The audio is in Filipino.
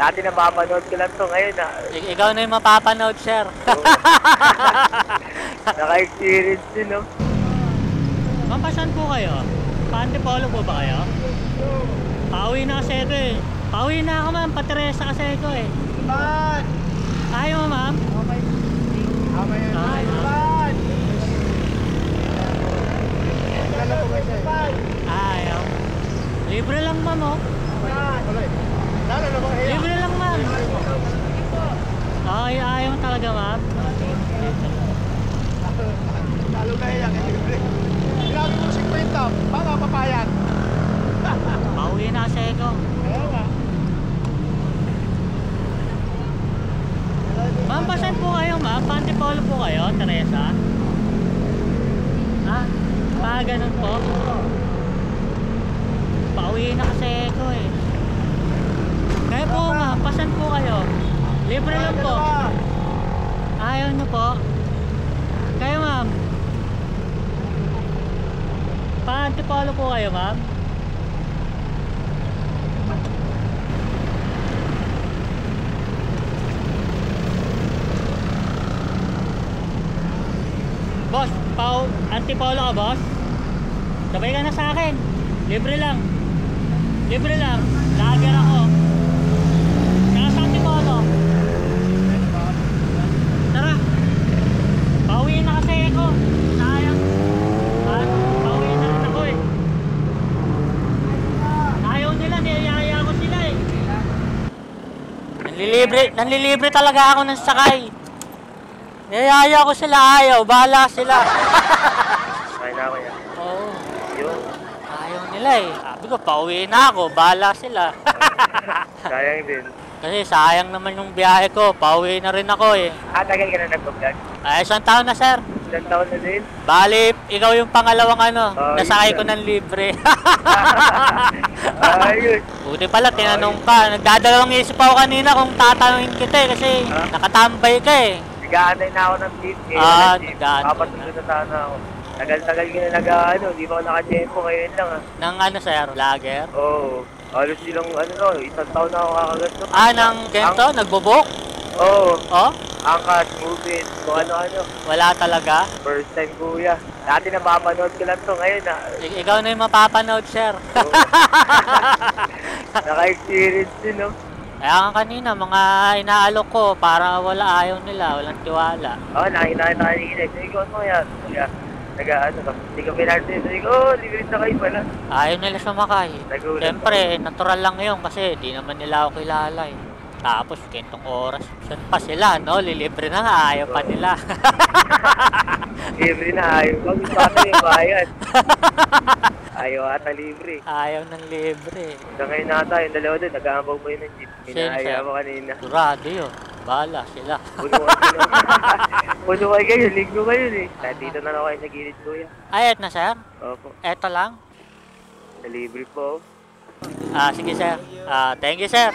Dati napapanood ko lang to ngayon Ikaw na yung mapapanood, sir. Naka-experience din, no? Ma'am, pasan po kayo? Pa-Antipolo po ba kayo? Pauwi na kasi ito eh. Pauwi na ako, ma'am. Pateresa kasi ito eh. Bad! Ayaw mo, ma'am? Okay. Tama yan. Bad! Ayaw. Libre lang, ma'am, oh. Libre lang, ma'am. Ay, ayaw talaga, ma'am. Lalo na yan. Grabe mo 50. Baka papayag. Pauwi na kasi ito. Ma'am, pasan po kayo, ma'am? Pa-Antipolo po kayo, Teresa? Ha? Ganun po? Pauwi na kasi ito eh. Kaya po, ma'am, pasan po kayo? Libre lang po. Ayaw nyo po? Kayo, ma'am? Pa-Antipolo po kayo, ma'am? Boss, Antipolo ka, boss? Sabay ka na sa akin. Libre lang. Libre lang. Lager ako. Kaya sa Antipolo. Tara. Pauwi na kasi ako. Sayang. Pauwi na rin ako eh. Ayaw nila, niyayaya ko sila eh. Nanlilibre talaga ako ng sakay. Niyayaya ko sila, ayaw. Bahala sila. Kaya na ako yan. Oo. Yun. Ayaw nila eh. Sabi ko, pauwi na ako. Bahala sila. Sayang din. Kasi sayang naman yung biyahe ko. Pauwi na rin ako eh. Tagal ka na nag-vlog? Ay, 1 taon na, sir. Ilang taon na din? Bali, ikaw yung pangalawang nasakay yun ko ng libre. Ayun. Buti pala, tinanong ka. Nagdadalawang isip ako kanina kung tatanungin kita eh. Kasi nakatambay ka eh. Nag-aanay na ako ng jeep. Nag-aanay Papasunod na sana ako. Tagal-tagal ka na di ba ako naka-tempo ngayon lang Nang sir? Lager? Oo. Halos silang isang taon na ako kakagat. Nang ganito? Nagbubok? Oo. Oh? Angkas, movie, kung ano-ano. Wala talaga? First time, kuya. Dati napapanood ko lang to ngayon Ikaw na yung mapapanood, sir. Naka-experience din, no? Kaya nga kanina, mga inaalok ko para ayaw nila, walang tiwala. Oo, nakita kanina. Sabi ko, ano yan? Kuya, hindi ko pinarsin. Sabi ko, libre na kayo pala. Ayaw nila sumakay. Nagulat. Siyempre, natural lang yun kasi di naman nila ako kilala eh. Tapos, kentong oras. Saan pa sila, no? Lilibre na nga, ayaw pa nila. Libre na, ayaw. Pag bata yung bayan. Ayaw ata libre. Ayaw ng libre. Hanggang ngayon nata, yung dalawa doon, nag-aambaw mo yun ng jeep. Inaaya mo kanina. Durado yun. Bahala sila. Punuan kayo, linggo kayo eh. Dito na lang kayo sa gilid, kuya. Ay, eto na, sir? Opo. Eto lang? Sa libre po. Sige, sir. Thank you, sir.